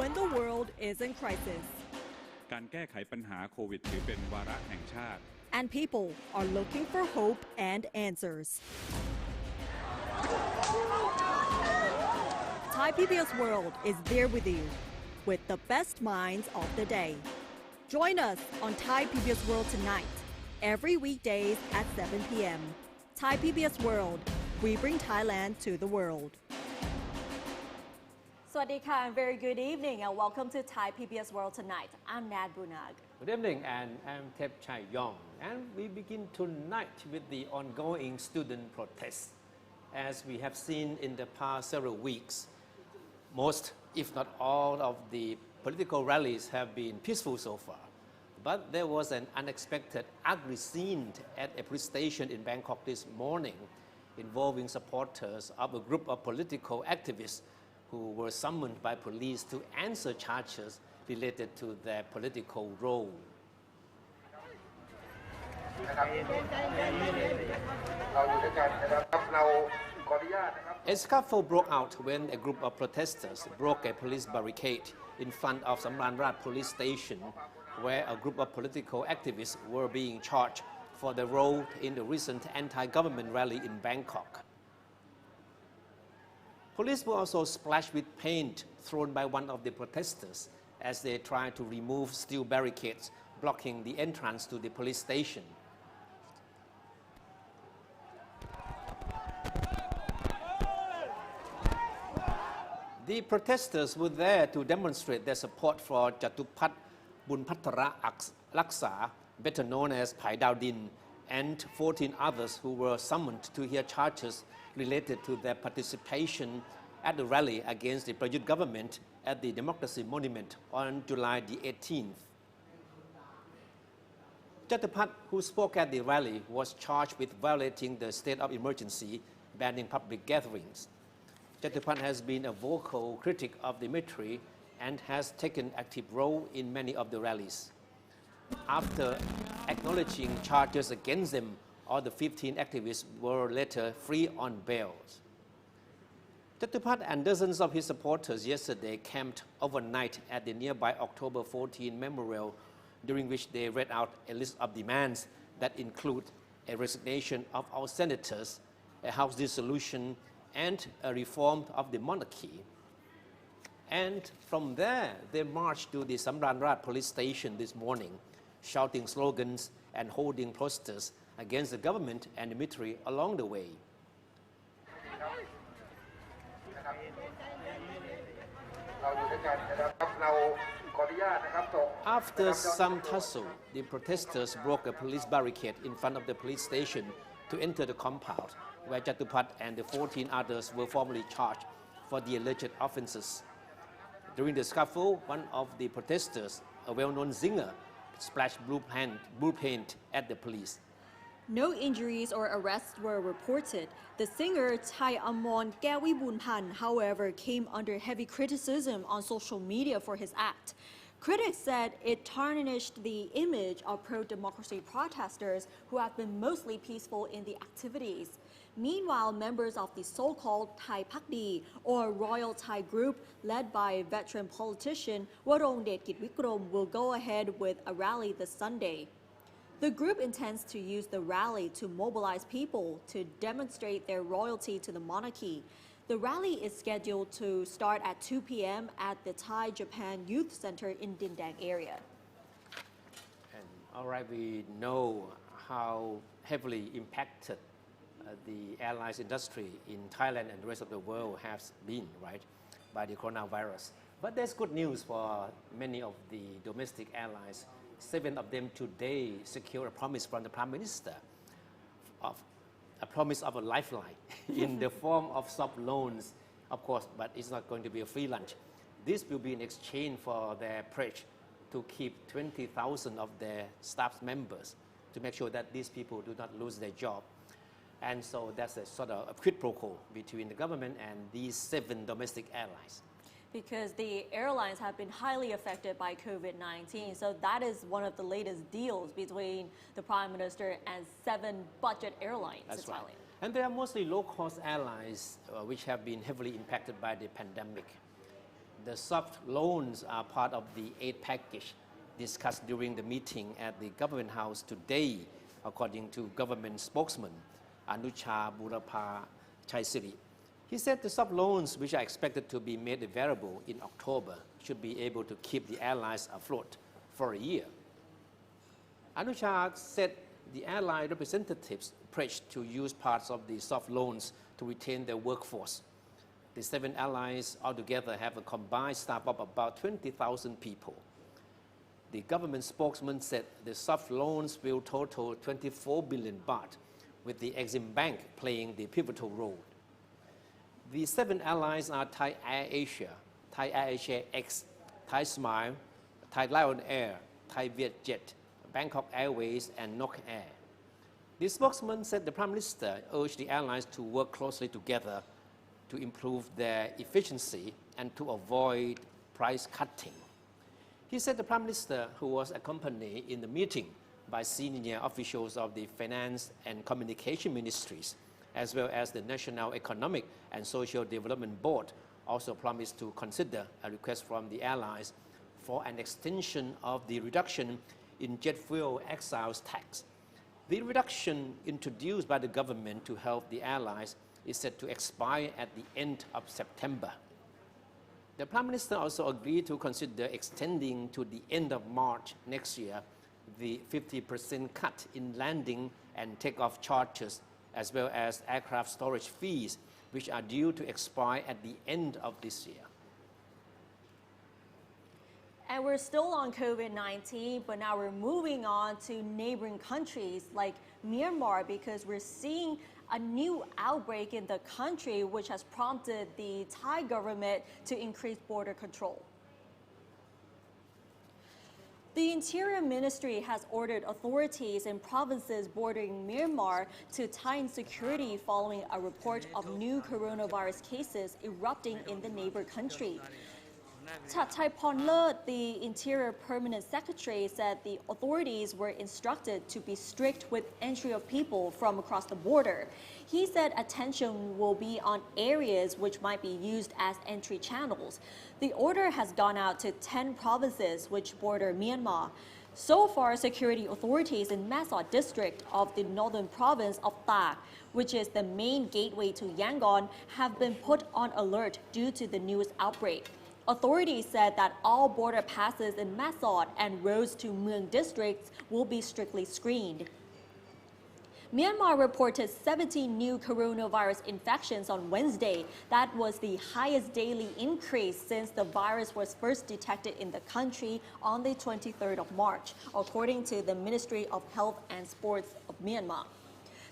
when the world is in crisis การแก้ไขปัญหาโควิดถือเป็นวาระแห่งชาติ and people are looking for hope and answers. Thai PBS World is there with you with the best minds of the day. Join us on Thai PBS World tonight, every weekdays at 7 p.m. Thai PBS World, we bring Thailand to the world. Swadika and very good evening and welcome to Thai PBS World tonight. I'm Nad Bunag. Good evening and I'm Tep Chai Yong and we begin tonight with the ongoing student protests. As we have seen in the past several weeks, most if not all of the political rallies have been peaceful so far. But there was an unexpected ugly scene at a police station in Bangkok this morning involving supporters of a group of political activists who were summoned by police to answer charges related to their political role. A scuffle broke out when a group of protesters broke a police barricade in front of Samranrat police station, where a group of political activists were being charged for their role in the recent anti-government rally in Bangkok. Police were also splashed with paint thrown by one of the protesters as they tried to remove steel barricades blocking the entrance to the police station. The protesters were there to demonstrate their support for Jatupat Bunpattara Laksa, better known as Pai Dawdin, and 14 others who were summoned to hear charges related to their participation at the rally against the Prayut government at the Democracy Monument on July the 18th. Jatupat, who spoke at the rally, was charged with violating the state of emergency, banning public gatherings. Jatupat has been a vocal critic of the military and has taken active role in many of the rallies. After acknowledging charges against them, all the 15 activists were later free on bail. Jatupat and dozens of his supporters yesterday camped overnight at the nearby October 14 memorial, during which they read out a list of demands that include a resignation of our senators, a House dissolution, and a reform of the monarchy. And from there, they marched to the Samranrat police station this morning, shouting slogans and holding posters against the government and the military along the way. After some tussle, the protesters broke a police barricade in front of the police station to enter the compound, where Jatupat and the 14 others were formally charged for the alleged offenses. During the scuffle, one of the protesters, a well-known singer, splashed blue paint at the police. No injuries or arrests were reported. The singer Thai Amon Kawibunpan, however, came under heavy criticism on social media for his act. Critics said it tarnished the image of pro-democracy protesters who have been mostly peaceful in the activities. Meanwhile, members of the so-called Thai Pakdi, or Royal Thai Group, led by veteran politician Warongdet Kitwikrom, will go ahead with a rally this Sunday. The group intends to use the rally to mobilize people to demonstrate their loyalty to the monarchy. The rally is scheduled to start at 2 p.m. at the Thai-Japan Youth Center in Dindang area. And all right, we know how heavily impacted the airlines industry in Thailand and the rest of the world has been, right, by the coronavirus. But there's good news for many of the domestic airlines. 7 of them today secured a promise from the Prime Minister of a promise of a lifeline in the form of soft loans, of course, but it's not going to be a free lunch. This will be in exchange for their pledge to keep 20,000 of their staff members to make sure that these people do not lose their job. And so that's a sort of a quid pro quo between the government and these 7 domestic airlines. Because the airlines have been highly affected by COVID-19. So that is one of the latest deals between the Prime Minister and 7 budget airlines. That's right. And they are mostly low-cost airlines which have been heavily impacted by the pandemic. The soft loans are part of the aid package discussed during the meeting at the Government House today, according to government spokesman Anucha Burapha Chaisiri. He said the soft loans, which are expected to be made available in October, should be able to keep the airlines afloat for a year. Anucha said the airline representatives pledged to use parts of the soft loans to retain their workforce. The 7 airlines altogether have a combined staff of about 20,000 people. The government spokesman said the soft loans will total 24 billion baht, with the Exim Bank playing the pivotal role. The 7 airlines are Thai Air Asia, Thai Air Asia X, Thai Smile, Thai Lion Air, Thai Vietjet, Bangkok Airways, and Nok Air. The spokesman said the Prime Minister urged the airlines to work closely together to improve their efficiency and to avoid price cutting. He said the Prime Minister, who was accompanied in the meeting by senior officials of the Finance and Communication Ministries, as well as the National Economic and Social Development Board, also promised to consider a request from the airlines for an extension of the reduction in jet fuel excise tax. The reduction introduced by the government to help the airlines is set to expire at the end of September. The Prime Minister also agreed to consider extending to the end of March next year the 50% cut in landing and takeoff charges, as well as aircraft storage fees, which are due to expire at the end of this year. And we're still on COVID-19, but now we're moving on to neighboring countries like Myanmar, because we're seeing a new outbreak in the country, which has prompted the Thai government to increase border control. The Interior Ministry has ordered authorities in provinces bordering Myanmar to tighten security following a report of new coronavirus cases erupting in the neighbor country. Chathai Ponler, the Interior Permanent Secretary, said the authorities were instructed to be strict with entry of people from across the border. He said attention will be on areas which might be used as entry channels. The order has gone out to 10 provinces which border Myanmar. So far, security authorities in Masot district of the northern province of Tak, which is the main gateway to Yangon, have been put on alert due to the newest outbreak. Authorities said that all border passes in Masot and roads to Mueang districts will be strictly screened. Myanmar reported 17 new coronavirus infections on Wednesday. That was the highest daily increase since the virus was first detected in the country on the 23rd of March, according to the Ministry of Health and Sports of Myanmar.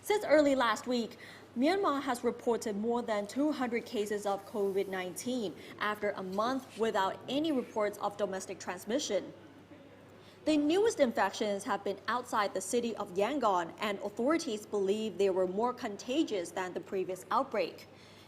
Since early last week, Myanmar has reported more than 200 cases of COVID-19 after a month without any reports of domestic transmission. The newest infections have been outside the city of Yangon, and authorities believe they were more contagious than the previous outbreak.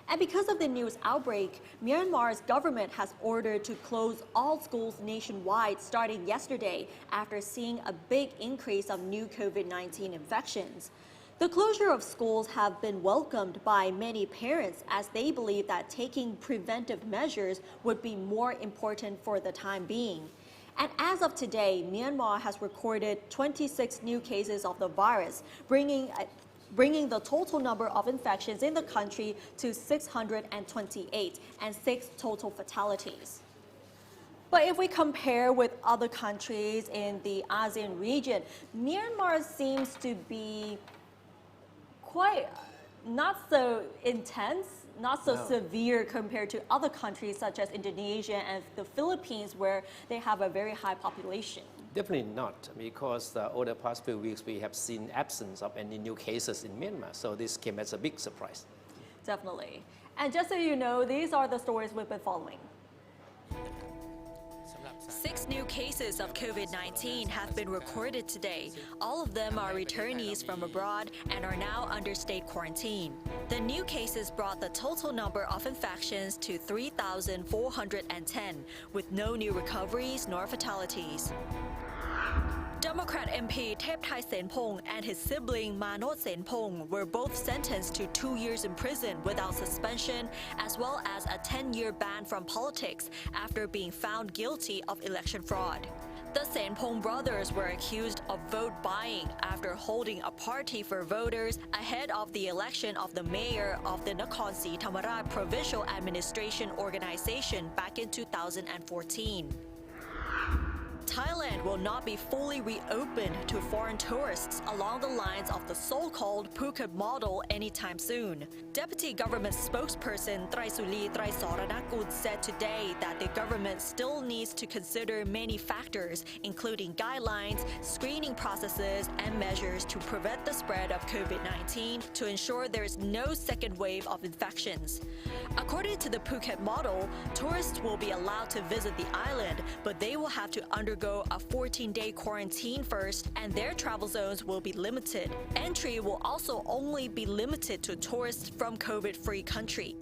And because of the newest outbreak, Myanmar's government has ordered to close all schools nationwide starting yesterday after seeing a big increase of new COVID-19 infections. The closure of schools have been welcomed by many parents as they believe that taking preventive measures would be more important for the time being. And as of today, Myanmar has recorded 26 new cases of the virus, bringing the total number of infections in the country to 628 and 6 total fatalities. But if we compare with other countries in the ASEAN region, Myanmar seems to be quite not so intense, not so severe compared to other countries such as Indonesia and the Philippines, where they have a very high population. Definitely not, because over the past few weeks we have seen absence of any new cases in Myanmar, so this came as a big surprise. Definitely. And just so you know, these are the stories we've been following. 6 new cases of COVID-19 have been recorded today. All of them are returnees from abroad and are now under state quarantine. The new cases brought the total number of infections to 3,410, with no new recoveries nor fatalities. Democrat MP Thepthai Senpong and his sibling Manot Senpong were both sentenced to 2 years in prison without suspension, as well as a 10-year ban from politics after being found guilty of election fraud. The Senpong brothers were accused of vote buying after holding a party for voters ahead of the election of the mayor of the Nakhon Si Thammarat Provincial Administration Organization back in 2014. Thailand will not be fully reopened to foreign tourists along the lines of the so-called Phuket model anytime soon. Deputy government spokesperson Traisuli Traisoranakul said today that the government still needs to consider many factors, including guidelines, screening processes, and measures to prevent the spread of COVID-19 to ensure there is no second wave of infections. According to the Phuket model, tourists will be allowed to visit the island, but they will have to undergo a 14-day quarantine first, and their travel zones will be limited. Entry will also only be limited to tourists from COVID-free country.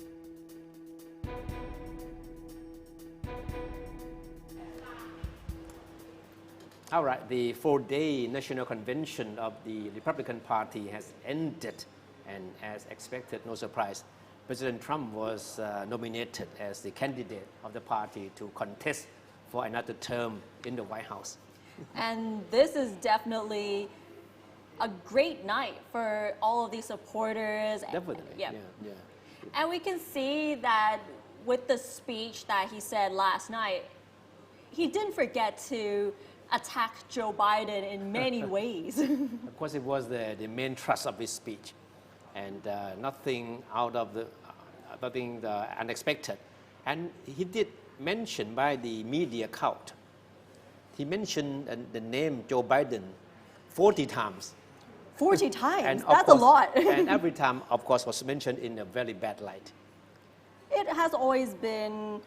All right, the 4-day National Convention of the Republican Party has ended, and as expected, no surprise, President Trump was nominated as the candidate of the party to contest for another term in the White House. And this is definitely a great night for all of these supporters. Definitely, yeah. yeah. And we can see that with the speech that he said last night, he didn't forget to attack Joe Biden in many ways. Of course, it was the main thrust of his speech, and nothing unexpected. And he did mention by the media account. He mentioned the name Joe Biden 40 times. 40 times? And that's a lot. And every time, of course, was mentioned in a very bad light. It has always been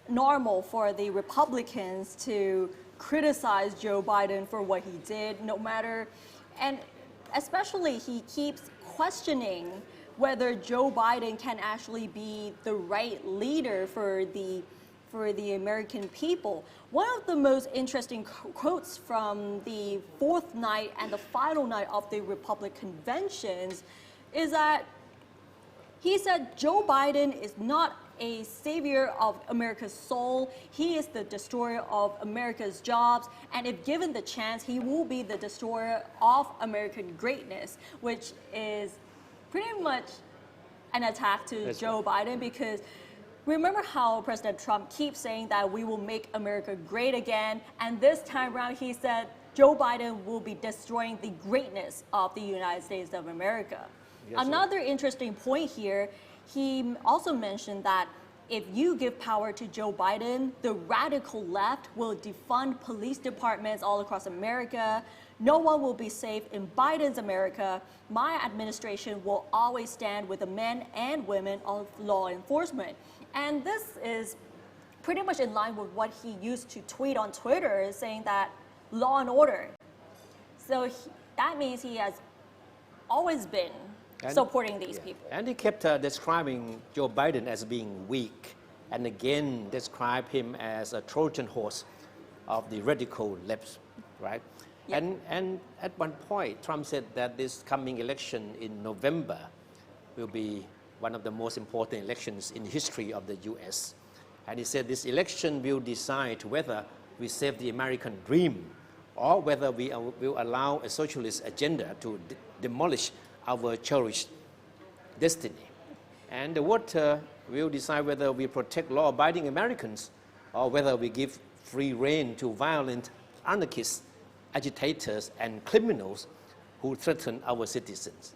normal for the Republicans to criticize Joe Biden for what he did, no matter, and especially he keeps questioning whether Joe Biden can actually be the right leader for the American people. One of the most interesting quotes from the fourth night and the final night of the Republican conventions is that he said Joe Biden is not a savior of America's soul. He is the destroyer of America's jobs, and if given the chance, he will be the destroyer of American greatness, which is pretty much an attack to Joe Biden, because remember how President Trump keeps saying that we will make America great again, and this time around he said Joe Biden will be destroying the greatness of the United States of America. Yes, another interesting point here, he also mentioned that if you give power to Joe Biden, the radical left will defund police departments all across America. No one will be safe in Biden's America. My administration will always stand with the men and women of law enforcement. And this is pretty much in line with what he used to tweet on Twitter, saying that law and order. So that means he has always been supporting these people. And he kept describing Joe Biden as being weak, and again described him as a Trojan horse of the radical left, right? Yep. And at one point, Trump said that this coming election in November will be one of the most important elections in the history of the U.S. And he said this election will decide whether we save the American dream or whether we will allow a socialist agenda to demolish our cherished destiny. And the voter will decide whether we protect law-abiding Americans or whether we give free rein to violent anarchists, agitators, and criminals who threaten our citizens.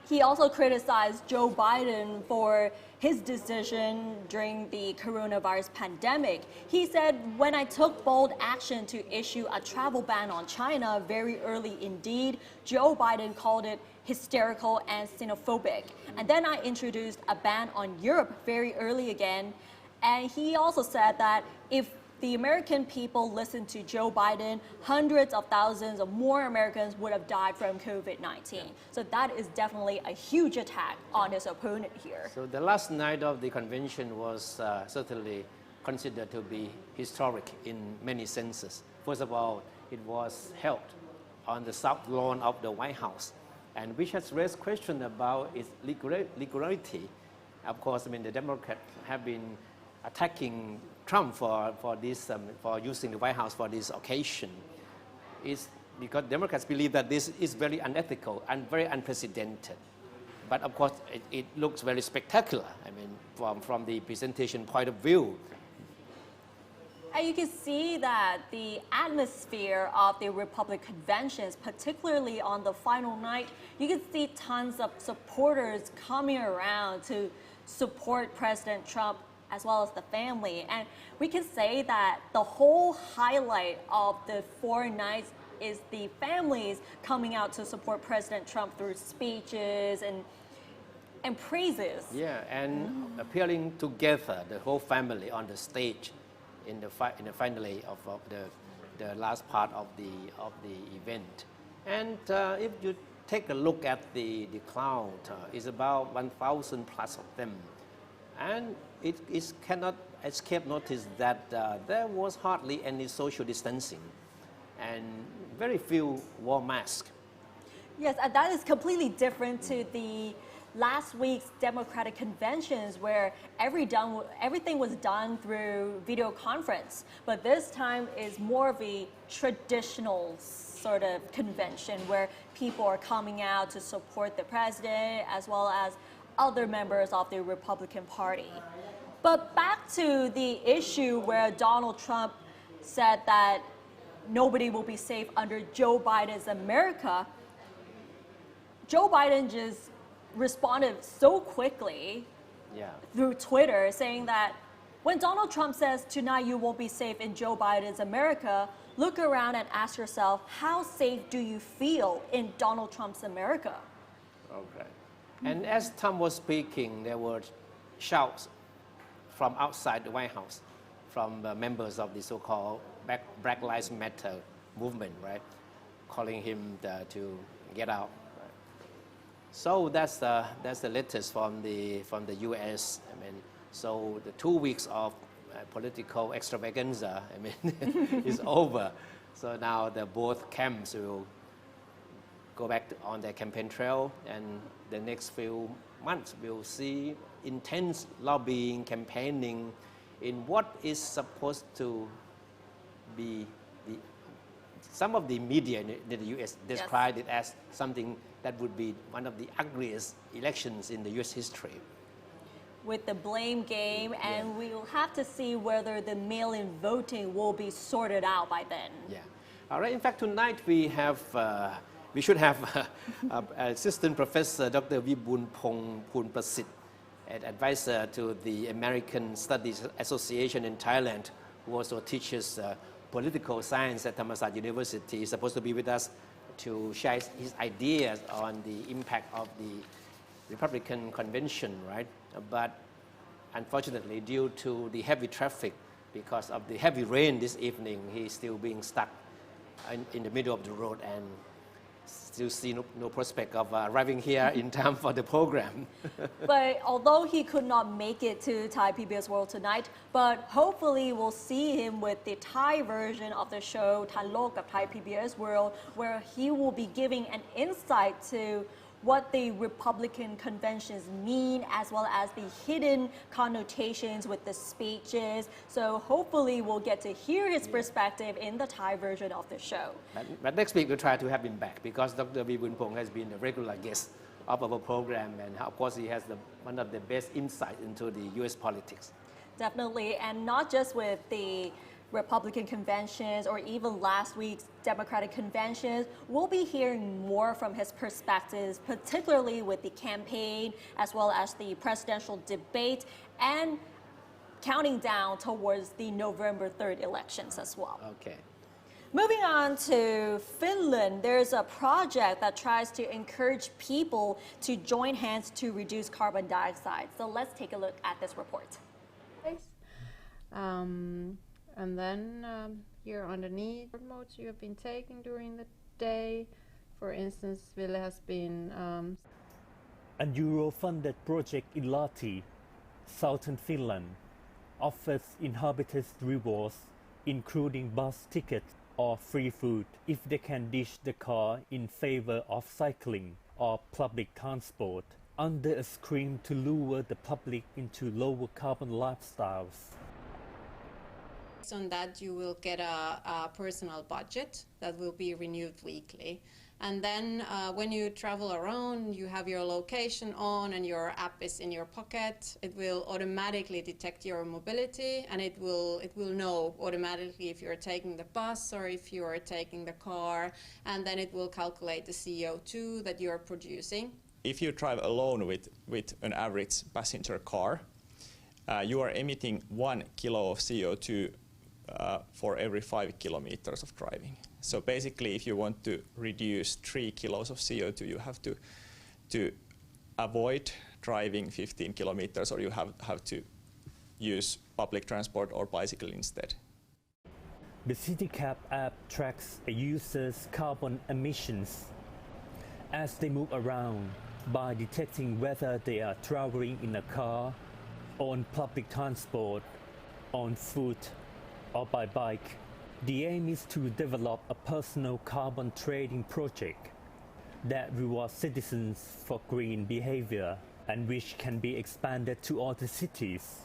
He also criticized Joe Biden for his decision during the coronavirus pandemic. He said, when I took bold action to issue a travel ban on China very early indeed, Joe Biden called it hysterical and xenophobic. And then I introduced a ban on Europe very early again. And he also said that if the American people listened to Joe Biden, hundreds of thousands of more Americans would have died from COVID-19. So that is definitely a huge attack on his opponent here. So the last night of the convention was certainly considered to be historic in many senses. First of all, it was held on the south lawn of the White House, and which has raised question about its legality. Of course, I mean, the Democrats have been attacking Trump for this, for using the White House for this occasion. It's because Democrats believe that this is very unethical and very unprecedented. But of course, it looks very spectacular, I mean, from the presentation point of view. And you can see that the atmosphere of the Republican conventions, particularly on the final night, you can see tons of supporters coming around to support President Trump as well as the family. And we can say that the whole highlight of the 4 nights is the families coming out to support President Trump through speeches and praises. Yeah, and appearing together, the whole family on the stage in the finale of the last part of the event. And if you take a look at the crowd, it's about 1,000 plus of them. And it cannot escape notice that there was hardly any social distancing and very few wore masks. Yes, and that is completely different to the last week's Democratic conventions where everything was done through video conference. But this time is more of a traditional sort of convention where people are coming out to support the president as well as other members of the Republican Party. But back to the issue where Donald Trump said that nobody will be safe under Joe Biden's America. Joe Biden just responded so quickly through Twitter saying that when Donald Trump says tonight you won't be safe in Joe Biden's America, look around and ask yourself, how safe do you feel in Donald Trump's America? Okay. And as Trump was speaking, there were shouts from outside the White House from members of the so-called Black Lives Matter movement, right? Calling him to get out. Right? So that's the latest from the U.S. I mean, so the 2 weeks of political extravaganza, I mean, is over. So now both camps will go back on their campaign trail, and the next few months we'll see intense lobbying, campaigning in what is supposed to be some of the media in the U.S. described it as something that would be one of the ugliest elections in the U.S. history. With the blame game, and we'll have to see whether the mail-in voting will be sorted out by then. Yeah. All right. In fact, tonight we should have Assistant Professor Dr. Vibunpong Punprasit, an advisor to the American Studies Association in Thailand, who also teaches political science at Thammasat University. He's supposed to be with us to share his ideas on the impact of the Republican convention, right? But unfortunately, due to the heavy traffic, because of the heavy rain this evening, he's still being stuck in the middle of the road and still see no prospect of arriving here in time for the program. But although he could not make it to Thai PBS World tonight, but hopefully we'll see him with the Thai version of the show Than Lokกับ Thai PBS World, where he will be giving an insight to what the Republican conventions mean, as well as the hidden connotations with the speeches. So hopefully we'll get to hear his perspective in the Thai version of the show. But next week we'll try to have him back, because Dr. Vibunpong has been a regular guest of our program, and of course he has one of the best insights into the U.S. politics. Definitely, and not just with the Republican conventions or even last week's Democratic conventions. We'll be hearing more from his perspectives, particularly with the campaign as well as the presidential debate and counting down towards the November 3rd elections as well. Okay. Moving on to Finland, there's a project that tries to encourage people to join hands to reduce carbon dioxide. So let's take a look at this report. And then here underneath, what modes you have been taking during the day. For instance, Ville has been... A Euro-funded project in Lahti, southern Finland, offers inhabitants rewards, including bus tickets or free food if they can ditch the car in favor of cycling or public transport under a scheme to lure the public into lower carbon lifestyles. Based on that, you will get a personal budget that will be renewed weekly. And then when you travel around, you have your location on and your app is in your pocket. It will automatically detect your mobility, and it will know automatically if you're taking the bus or if you are taking the car, and then it will calculate the CO2 that you're producing. If you drive alone with an average passenger car, you are emitting 1 kilo of CO2 for every 5 kilometers of driving. So basically, if you want to reduce 3 kilos of CO2, you have to avoid driving 15 kilometers, or you have to use public transport or bicycle instead. The CityCab app tracks a user's carbon emissions as they move around by detecting whether they are traveling in a car, on public transport, on foot, or by bike. The aim is to develop a personal carbon trading project that rewards citizens for green behavior and which can be expanded to other cities.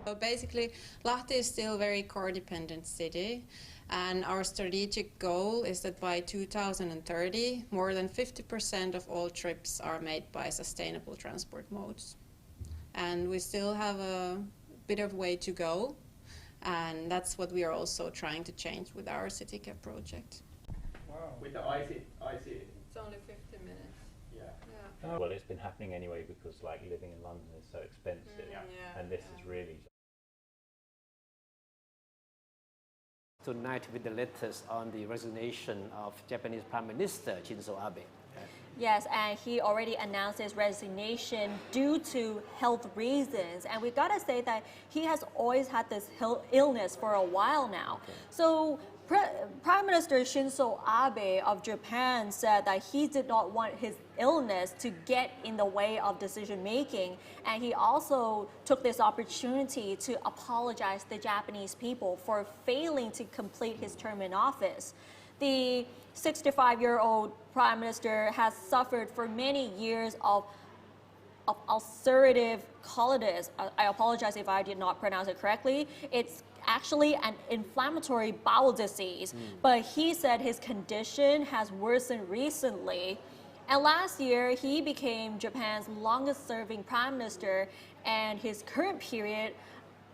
So basically, Lahti is still a very car-dependent city, and our strategic goal is that by 2030, more than 50% of all trips are made by sustainable transport modes. And we still have a bit of way to go, and that's what we are also trying to change with our CityCab project. Wow. With the IC. It's only 50 minutes. Yeah. Well, it's been happening anyway because like living in London is so expensive, and this is really. Tonight with the latest on the resignation of Japanese Prime Minister Shinzo Abe. Yes, and he already announced his resignation due to health reasons. And we gotta say that he has always had this illness for a while now. Okay. So Prime Minister Shinzo Abe of Japan said that he did not want his illness to get in the way of decision making, and he also took this opportunity to apologize to the Japanese people for failing to complete his term in office. The 65-year-old Prime Minister has suffered for many years of ulcerative colitis. I apologize if I did not pronounce it correctly. It's actually an inflammatory bowel disease, but he said his condition has worsened recently. And last year, he became Japan's longest-serving prime minister, and his current period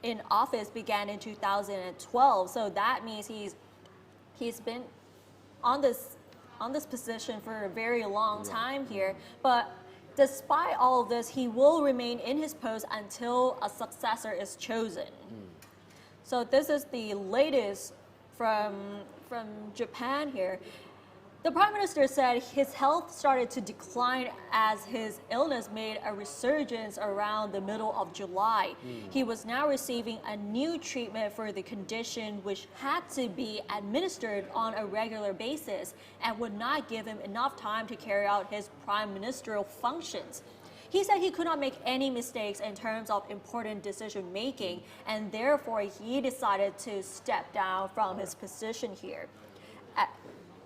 in office began in 2012. So that means he's been on this position for a very long time here. But despite all of this, he will remain in his post until a successor is chosen. So this is the latest from Japan here. The Prime Minister said his health started to decline as his illness made a resurgence around the middle of July. He was now receiving a new treatment for the condition, which had to be administered on a regular basis and would not give him enough time to carry out his prime ministerial functions. He said he could not make any mistakes in terms of important decision making, and therefore he decided to step down from his position here.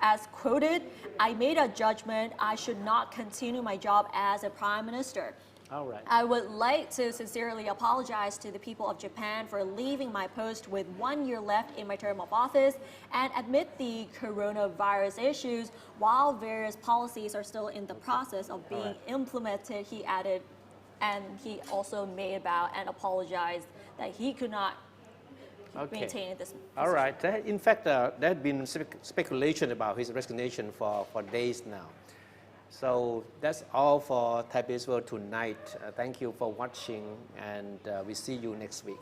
As quoted, "I made a judgment I should not continue my job as a prime minister. All right. I would like to sincerely apologize to the people of Japan for leaving my post with 1 year left in my term of office and admit the coronavirus issues while various policies are still in the process of being implemented," he added, and he also made about and apologized that he could not maintain this position. All right. In fact, there had been speculation about his resignation for days now. So that's all for Thai PBS World tonight. Thank you for watching, and we see you next week.